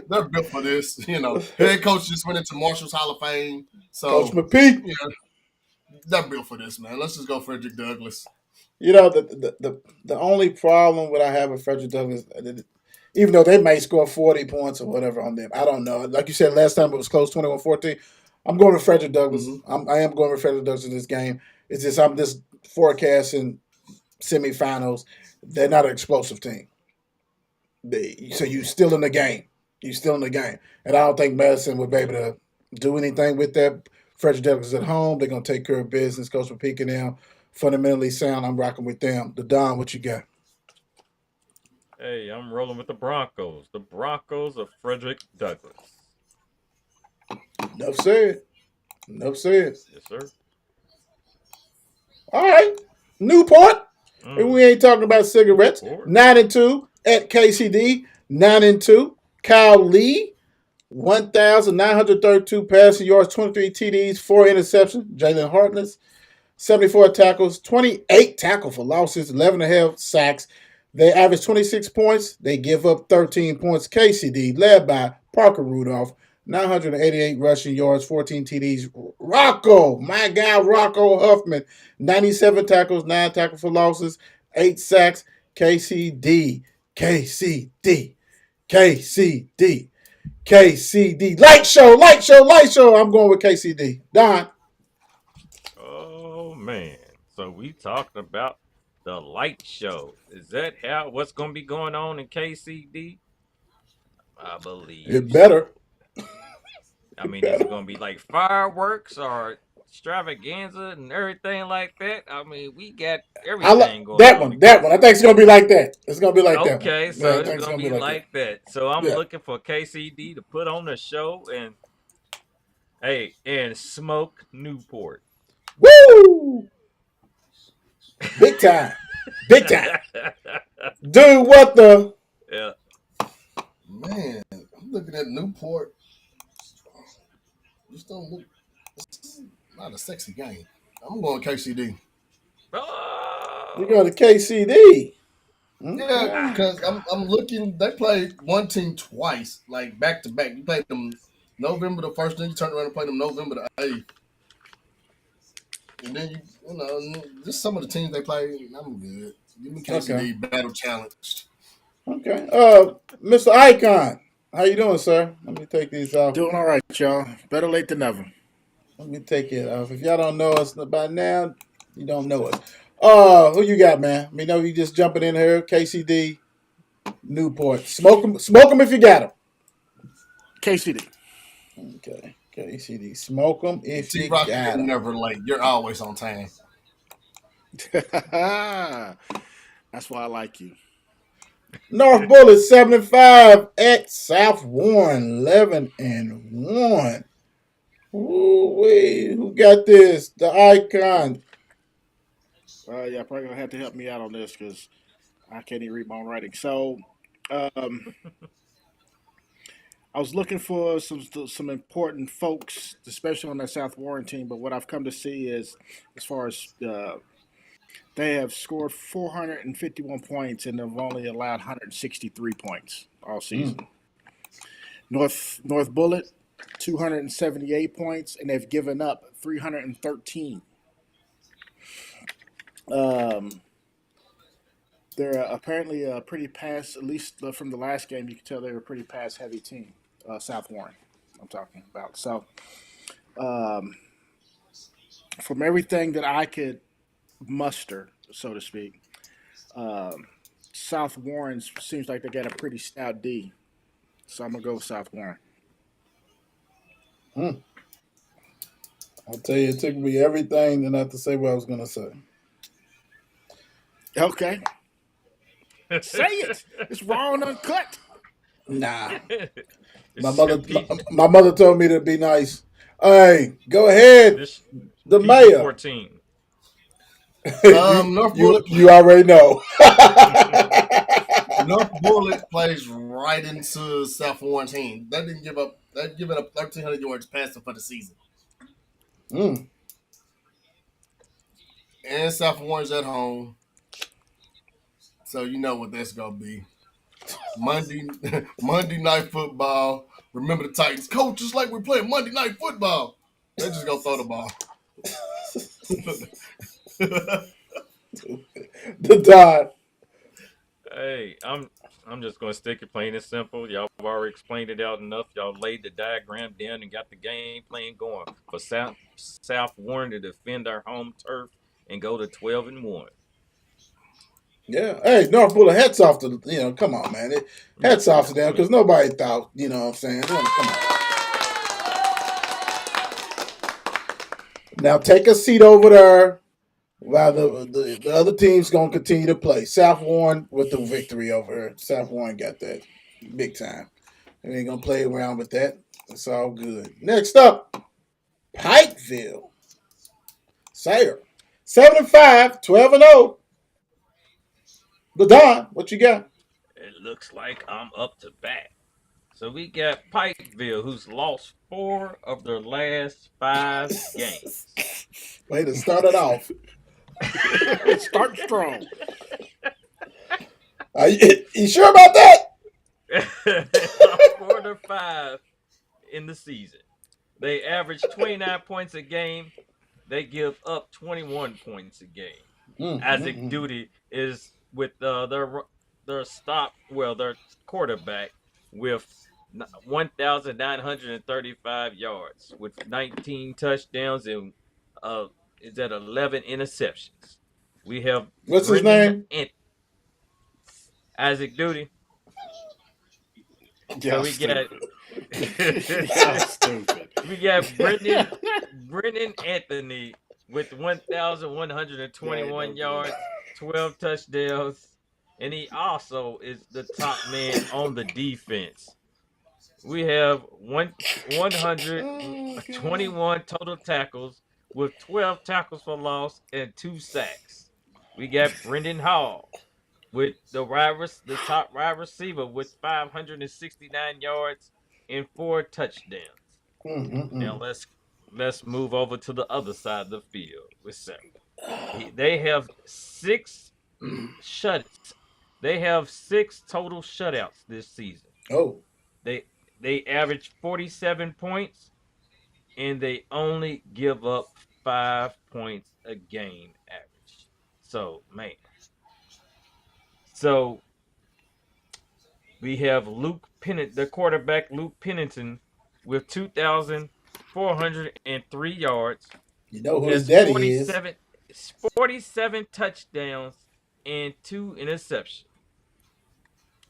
They're built for this. Head coach just went into Marshall's Hall of Fame. So Coach McPeak. They're built for this, man. Let's just go Fredrick Douglass. The only problem I have with Fredrick Douglass, even though they may score 40 points or whatever on them, I don't know. Like you said last time, it was close, 21-14. I'm going with Fredrick Douglass. Mm-hmm. I am going with Fredrick Douglass in this game. It's just I'm just forecasting semifinals. They're not an explosive team. So you're still in the game. And I don't think Madison would be able to do anything with that. Fredrick Douglass at home. They're going to take care of business. Coach McPeak and them, fundamentally sound. I'm rocking with them. The Don, what you got? Hey, I'm rolling with the Broncos. The Broncos of Fredrick Douglass. Enough said. Yes, sir. All right. Newport. And we ain't talking about cigarettes. 9-2 at KCD. 9-2. Kyle Lee. 1,932 passing yards, 23 TDs, 4 interceptions. Jalen Hartness. 74 tackles, 28 tackle for losses, 11.5 sacks. They average 26 points. They give up 13 points. KCD, led by Parker Rudolph, 988 rushing yards, 14 TDs. My guy Rocco Huffman, 97 tackles, 9 tackles for losses, 8 sacks. KCD. Light show. I'm going with KCD. Don. Oh, man. So we talking about the light show. Is that what's gonna be going on in KCD? I believe It better. so. I It mean, is it better. gonna be like fireworks or extravaganza and everything like that? I mean, we got I like everything going that on one. in That one. I think it's KCD. gonna be like that. It's gonna be like that one. Okay, Yeah, so I it's think it's gonna gonna be be like that. like that. So I'm Yeah. looking for KCD to put on the show and smoke Newport. Woo! Big time. Big time. Dude, what the? Yeah. Man, I'm looking at Newport. Just don't look. It's not a sexy game. I'm going KCD. You Oh. go to KCD. Yeah, Okay. because I'm looking. They played one team twice, like back to back. You played them November the first, then you turn around and play them November the 8th, and then you know just some of the teams they play. I'm good. Give me Okay. KCD battle challenge. Okay. Mr. Icon, how you doing, sir? Let me take these off. Doing all right, y'all. Better late than never. Let me take it off. If y'all don't know us by now, you don't know us. Who you got, man? We know you just jumping in here. KCD, Newport. Smoke them if you got them. KCD. Okay. KCD. Smoke them if T you Rock, got you're them. never late. You're always on time. That's why I like you. North Bullitt 75 at South Warren 11-1. Ooh-wee. Who got this? The Icon. Yeah, probably gonna have to help me out on this because I can't even read my own writing. So, um, I was looking for some important folks, especially on that South Warren team. But what I've come to see is, as far as they have scored 451 points and have only allowed 163 points all season. North Bullitt, 278 points, and they've given up 313. They're apparently a pretty pass, at least from the last game, you can tell they're a pretty pass heavy team. South Warren, I'm talking about. So, from everything that I could muster, so to speak, South Warren seems like they got a pretty stout D. So I'm gonna go with South Warren. I'll tell you, it took me everything to not to say what I was going to say. Okay, say it. It's raw and uncut. Nah. My It's mother, my, PG, my mother told me to be nice. Hey, go ahead, this the PG mayor. 14. you, North you, Bullitt you already know. North Bullitt plays right into South Warren's team. They didn't give up. They've given up 1,300 yards passing for the season. Mm. And South Warren's at home, so you know what that's gonna be. Monday Monday night football. Remember the Titans, coach. Just like we're playing Monday night football, they're just gonna throw the ball. The Dot. Hey, I'm just gonna stick it plain and simple. Y'all have already explained it out enough. Y'all laid the diagram down and got the game plan going for South Warren to defend our home turf and go to 12-1. Yeah. Hey, North Bullet, hats off to, come on, man. Yeah, Hats off to yeah. them I mean, because nobody thought, you know what I'm saying? Come on. Now take a seat over there while the other team's going to continue to play. South Warren with the victory over here. South Warren got that big time. They ain't going to play around with that. It's all good. Next up, Pikeville. Sayre. 7-5, 12-0. But Don, what you got? it looks like I'm up to bat. So we got Pikeville, who's lost 4 of their last 5 games. Way to start it off. Start strong. You sure about that? They lost 4 to 5 in the season. They average 29 points a game. They give up 21 points a game. Isaac Duty is with their quarterback with 1,935 yards with 19 touchdowns and is at 11 interceptions. We have What's his Brendan name? and Isaac Duty. So Y'all we got stupid. Y'all stupid. we got Brendan Anthony with That ain't no 1,121 good. yards, 12 touchdowns, and he also is the top man on the defense. We have Oh, God. 121 total tackles with 12 tackles for loss and 2 sacks. We got Brendan Hall with the top wide receiver with 569 yards and 4 touchdowns. Now Mm-mm-mm. let's move over to the other side of the field with Sayre. They have six shuts. They have 6 total shutouts this season. Oh, They they average 47 points and they only give up 5 points a game average. So man, so we have the quarterback Luke Pennington, with 2,403 yards, you know who his has daddy is. 47 touchdowns and 2 interceptions.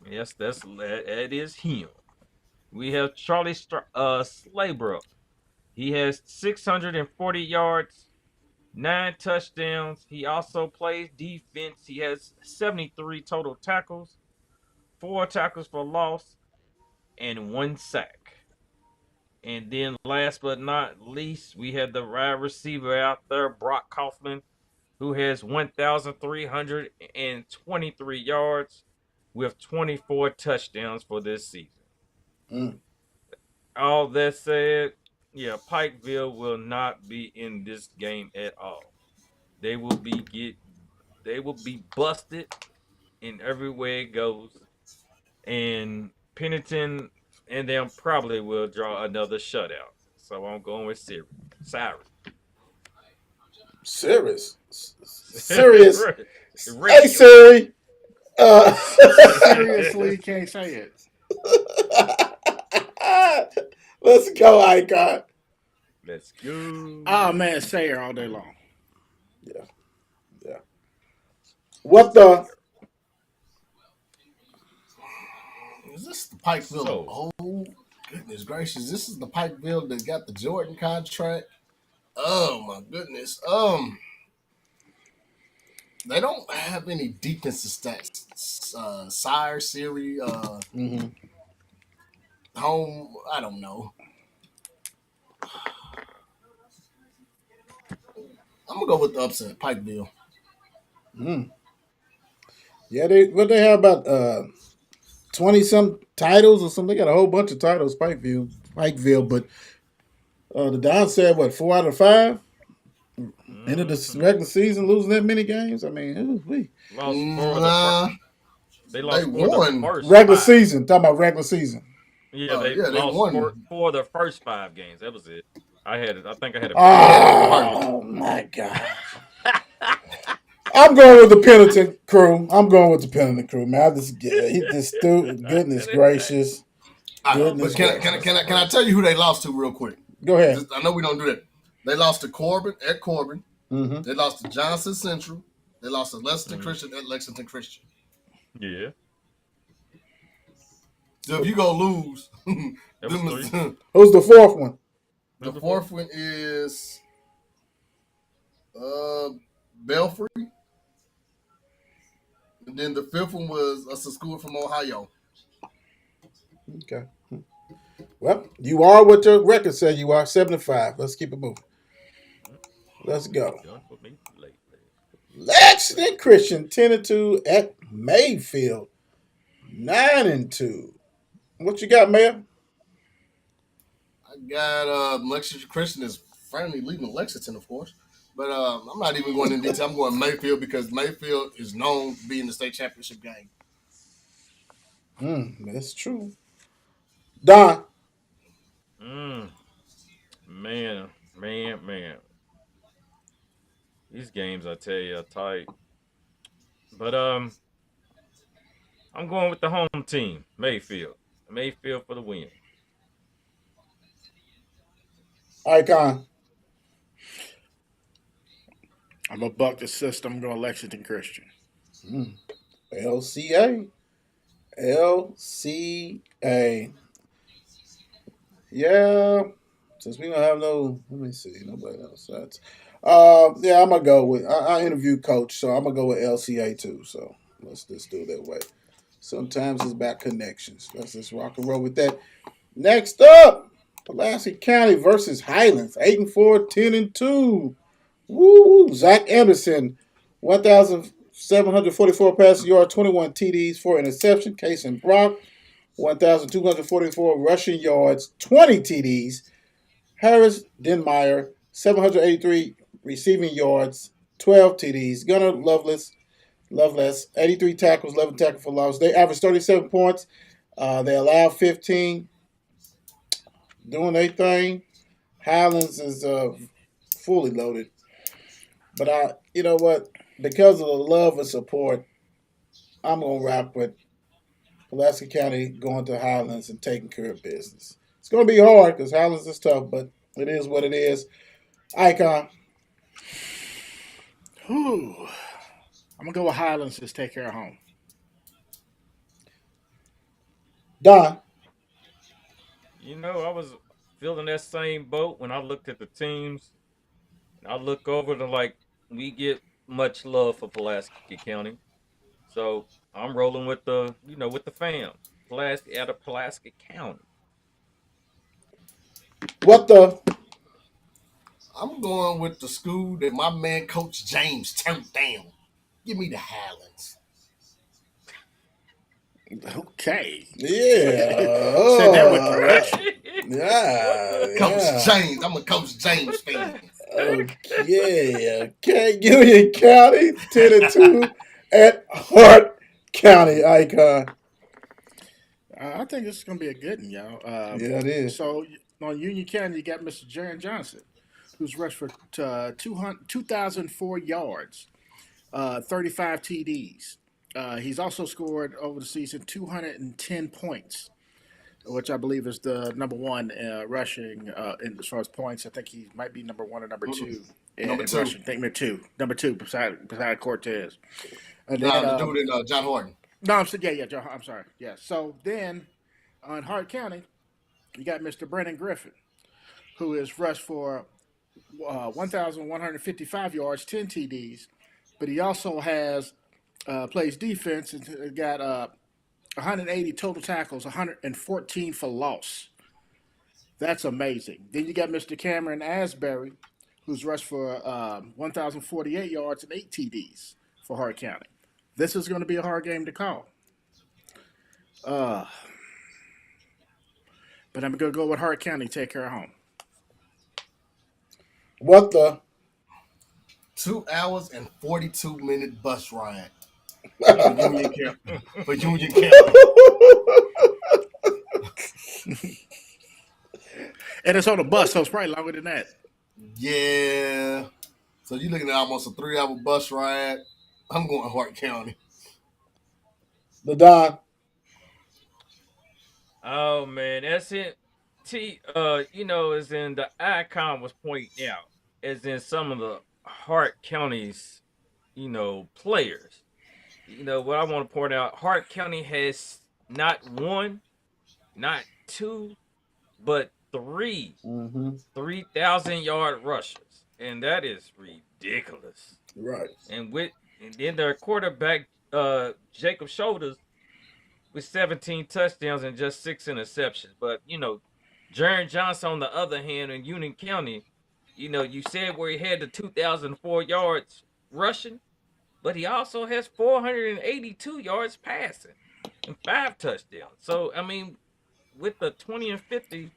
Yes, that is him. We have Charlie Slaybrook. He has 640 yards, 9 touchdowns. He also plays defense. He has 73 total tackles, 4 tackles for loss, and 1 sack. And then last but not least, we have the wide receiver out there, Brock Coughlin, who has 1,323 yards with 24 touchdowns for this season. Mm. All that said, yeah, Pikeville will not be in this game at all. They will be busted in every way it goes. And Pennington and them probably will draw another shutout. So I'm going with Sayre. Serious. Serious. Hey, Radio. Siri. Seriously, you can't say it. Let's go, Icon. Let's go. Oh man, Sayre all day long. Yeah. Yeah. What the? Is this the Pikeville? So, Oh, goodness gracious. This is the Pikeville that got the Jordan contract. Oh, my goodness. They don't have any defensive stats. Sayre, Siri, Mm-hmm. home, I don't know. I'm going to go with the upset, Pikeville. Mm. Yeah, they have about 20 some titles or something. They got a whole bunch of titles, Pikeville, but the Don said what, 4 out of 5? End of the regular season, losing that many games. I mean, lost four of the Nah, first. They they lost 4 of the won first regular 5. season. Talking about regular season. Yeah, they yeah, they lost won. four of the first 5 games. That was it. I think I had a Oh my God! I'm going with the Pennington crew. Man, this dude. Goodness gracious. But can I tell you who they lost to real quick? Go ahead. I know we don't do that. They lost to Corbin at Corbin. Mm-hmm. They lost to Johnson Central. They lost to Lexington Christian at Lexington Christian. Yeah. So if you go lose, That was 3. Who's the fourth one? The fourth one is Belfry. And then the fifth one was a school from Ohio. Okay. Well, you are what your record said you are, 75. Let's keep it moving. Let's go. Done for me lately. Lexington Christian 10-2 at Mayfield 9-2. What you got, Mayor? I got Lexington Christian is finally leaving Lexington, of course. But I'm not even going into detail. I'm going Mayfield because Mayfield is known to be in the state championship game. That's true. Don. Man. These games, I tell you, are tight. But I'm going with the home team, Mayfield. Mayfield for the win. Icon. I'm a buck the system. I'm going Lexington Christian. LCA. LCA. Yeah. Since we don't have no, let me see, nobody else. Yeah, I'm gonna go with. I interviewed Coach, so I'm gonna go with LCA too. So let's just do it that way. Sometimes it's about connections. Let's just rock and roll with that. Next up, Pulaski County versus Highlands, 8-4, 10-2. Woo! Zach Anderson, 1,744 passing yards, 21 TDs, 4 interception. Case and Brock, 1,244 rushing yards, 20 TDs. Harris Denmeyer, 783 receiving yards, 12 TDs. Gunnar Loveless, 83 tackles, 11 tackles for loss. They averaged 37 points. They allowed 15. Doing their thing. Highlands is fully loaded. But you know what? Because of the love and support, I'm gonna rock with Pulaski County going to Highlands and taking care of business. It's gonna be hard because Highlands is tough, but it is what it is. Icon. Whew. I'm going to go with Highlands. Just take care of home. Don. I was feeling that same boat when I looked at the teams. I look over to like we get much love for Pulaski County, so I'm rolling with the fam. Pulaski out of Pulaski County. What the? I'm going with the school that my man Coach James turned down. Give me the Highlands. Okay. Yeah. Said that with conviction. Yeah. Coach James. I'm a Coach James fan. Okay. Union County, 10-2 at Hart County, Icon. I think this is going to be a good one, y'all. Yeah, it is. So on Union County, you got Mr. Jaron Johnson, who's rushed for 2,004 yards, 35 TDs. He's also scored over the season 210 points, which I believe is the number one rushing as far as points. I think he might be number one or number two Number in two. rushing. I think number two beside Cortez. And Nah, then, the dude in John Hardin. no, I'm sorry. Yeah. So then on Hart County, you got Mr. Brennan Griffin, who is rushed for 1,155 yards, 10 TDs, but he also has plays defense and got 180 total tackles, 114 for loss. That's amazing. Then you got Mr. Cameron Asbury, who's rushed for 1,048 yards and 8 TDs for Hart County. This is going to be a hard game to call. But I'm going to go with Hart County, take care of home. What the? 2 hours and 42-minute bus ride for Union County. For Union County. And it's on a bus, so it's probably longer than that. Yeah. So you're looking at almost a 3-hour bus ride. I'm going to Hart County. The Don. Oh man, that's it. As in the icon was pointing out, as in some of the Hart County's, players. What I want to point out, Hart County has not one, not two, but three Mm-hmm. 3,000-yard rushers, and that is ridiculous. Right. And then their quarterback, Jacob Shoulders, with 17 touchdowns and just 6 interceptions. But Jaron Johnson, on the other hand, in Union County, you said where he had the 2,004 yards rushing, but he also has 482 yards passing and 5 touchdowns. So I mean, with the 20 and 50,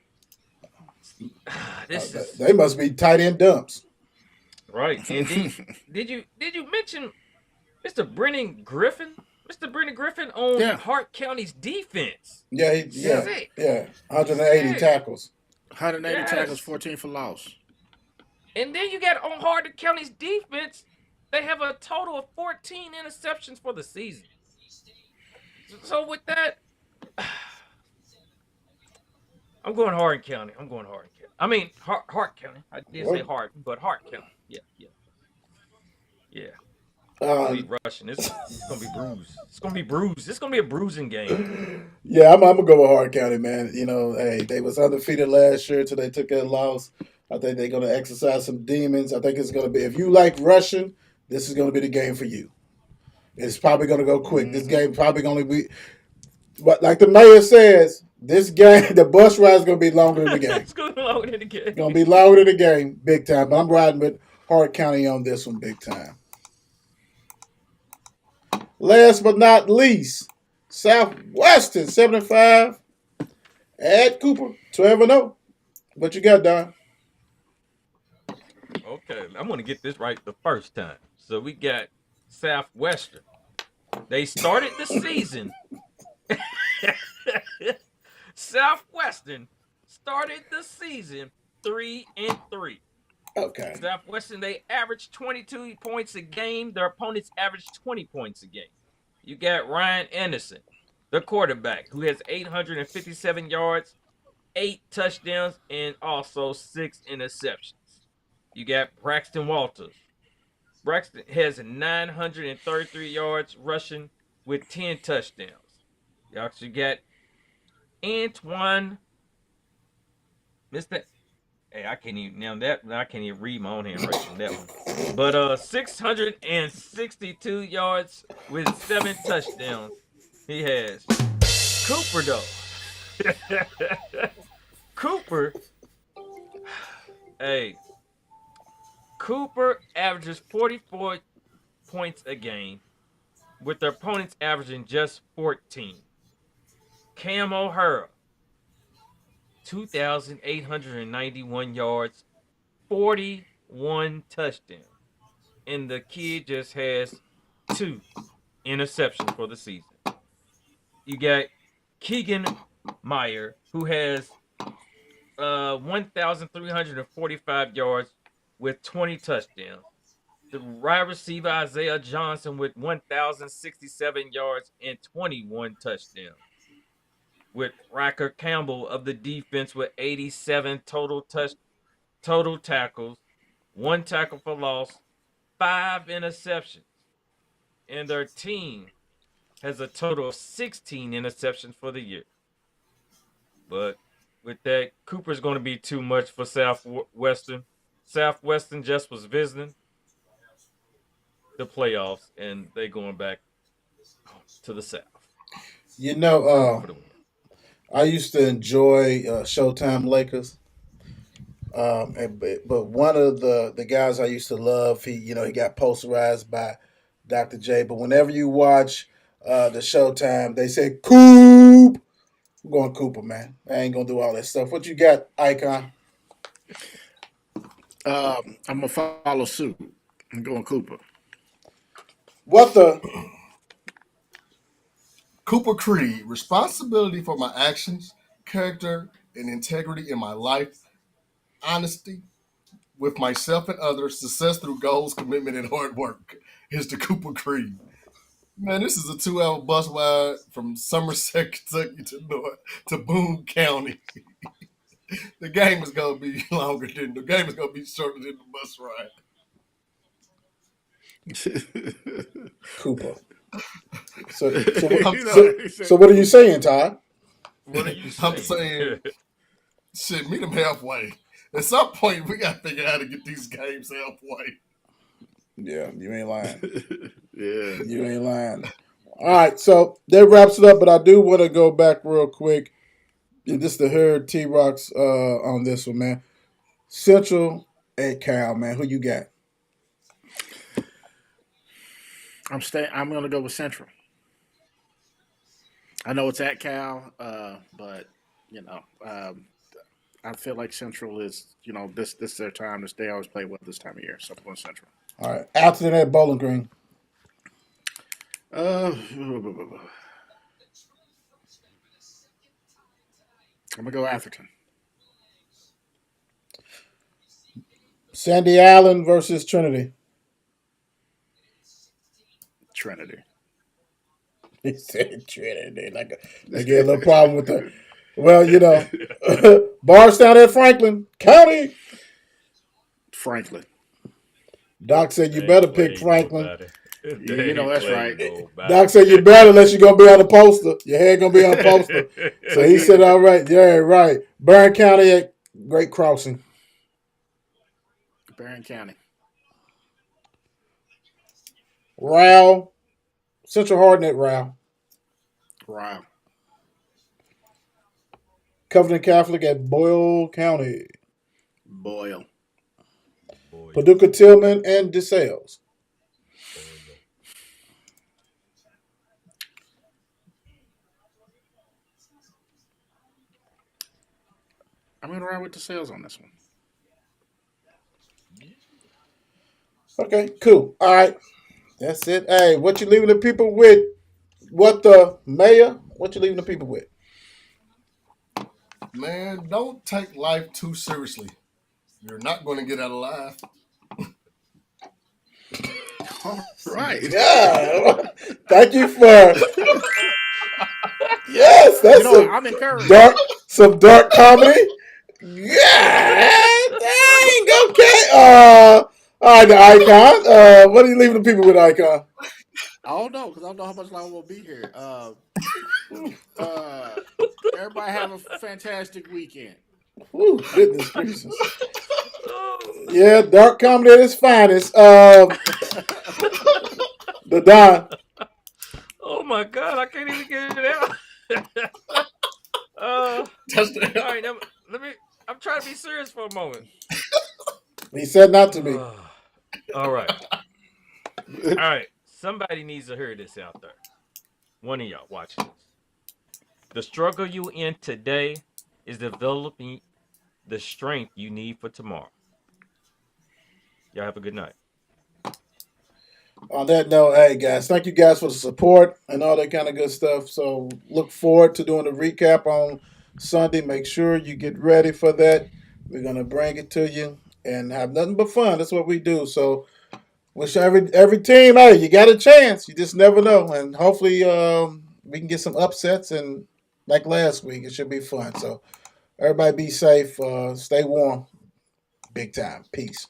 this is They must be tight end dumps. right. And did you mention Mr. Brennan Griffin? Mr. Brennan Griffin on Hart County's defense. Yeah, 180 tackles. 180 tackles, 14 for loss. And then you got on Hardin County's defense, they have a total of 14 interceptions for the season. So with that, I'm going Hardin County. I mean, Hart County. I did say Hardin, but Hart County. Yeah. Yeah. It's gonna be Um, rushing. It's gonna be bruised. It's gonna be bruised. It's gonna be a bruising game. yeah, I'm gonna go with Hart County, man. You know, hey, they was undefeated last year till they took that loss. I think they're gonna exercise some demons. I think it's gonna be if you like rushing, this is gonna be the game for you. It's probably gonna go quick. This Mm-hmm. game probably gonna be, but like the mayor says, this game, the bus ride is gonna be longer than the game. It's gonna be longer than the game. Gonna be longer than the game, big time. But I'm riding with Hart County on this one, big time. Last but not least, Southwestern 75 at Cooper 12-0. What you got, Don? Okay, I'm gonna get this right the first time. So we got Southwestern. They started the season. Southwestern started the season 3-3. Okay. Southwestern, they averaged 22 points a game. Their opponents averaged 20 points a game. You got Ryan Anderson, the quarterback, who has 857 yards, 8 touchdowns, and also 6 interceptions. You got Braxton Walters. Braxton has 933 yards rushing with 10 touchdowns. You also got Antoine. Mr. Hey, I can't even I can't even read my own handwriting on that one. But 662 yards with 7 touchdowns. He has Cooper though. Cooper. Hey, Cooper averages 44 points a game, with their opponents averaging just 14. Cam O'Hara, 2,891 yards, 41 touchdowns. And the kid just has 2 interceptions for the season. You got Keegan Meyer, who has 1,345 yards with 20 touchdowns. The wide receiver Isaiah Johnson with 1,067 yards and 21 touchdowns. With Riker Campbell of the defense with 87 total tackles, 1 tackle for loss, 5 interceptions. And their team has a total of 16 interceptions for the year. But with that, Cooper's going to be too much for Southwestern. Southwestern just was visiting the playoffs, and they going back to the South. You know, For the win. I used to enjoy Showtime Lakers. But one of the guys I used to love, he got posterized by Dr. J. But whenever you watch the Showtime, they say Coop. I'm going Cooper, man. I ain't gonna do all that stuff. What you got, Icon? I'm gonna follow suit. I'm going Cooper. What the? Cooper Creed, responsibility for my actions, character, and integrity in my life, honesty with myself and others, success through goals, commitment, and hard work is the Cooper Creed. Man, this is a 2-hour bus ride from Somerset, Kentucky to Boone County. The game is gonna be shorter than the bus ride. Cooper. So So what are you saying, Todd? What are you saying? I'm saying, shit, meet them halfway. At some point, we got to figure out how to get these games halfway. Yeah, you ain't lying. Yeah. You ain't lying. All right, so that wraps it up. But I do want to go back real quick. This the herd T-Rocks on this one, man. Central at Cal, man. Who you got? I'm gonna go with Central. I know it's at Cal, but I feel like Central is this is their time. They always play well this time of year, so I'm going Central. All right, Atherton at Bowling Green. I'm gonna go Atherton. Sandy Allen versus Trinity. Trinity. He said Trinity. They get a little problem with the. Well, Bardstown at Franklin County. Franklin. Doc said you They better ain't pick played Franklin. nobody. You know that's right. Doc said you better unless you're gonna be on the poster. Your head gonna be on the poster. So he said, all right, yeah, right. Barren County at Great Crossing. Barren County. Ryle. Central Hardin at Ryle. Ryle. Covington Catholic at Boyle County. Boyle. Paducah Tilghman and DeSales. I'm going to ride with DeSales on this one. Okay, cool. All right. That's it. Hey, what you leaving the people with? What you leaving the people with? Man, don't take life too seriously. You're not going to get out alive. All right. Yeah. Thank you for. Yes, that's I'm encouraged. some dark comedy. Yeah, dang. Okay. All right, the icon. What are you leaving the people with, icon? I don't know because I don't know how much longer we'll be here. Everybody have a fantastic weekend. Woo, goodness gracious. Yeah, dark comedy at its finest. The Don. Oh my God, I can't even get it out. All right, now, I'm trying to be serious for a moment. He said not to be. All right. All right. Somebody needs to hear this out there. One of y'all watching this. The struggle you in today is developing the strength you need for tomorrow. Y'all have a good night. On that note, hey guys, thank you guys for the support and all that kind of good stuff. So look forward to doing the recap on Sunday. Make sure you get ready for that. We're gonna bring it to you and have nothing but fun. That's what we do. So wish every team, hey, you got a chance. You just never know, and hopefully we can get some upsets. And like last week, it should be fun. So everybody be safe, stay warm, big time. Peace.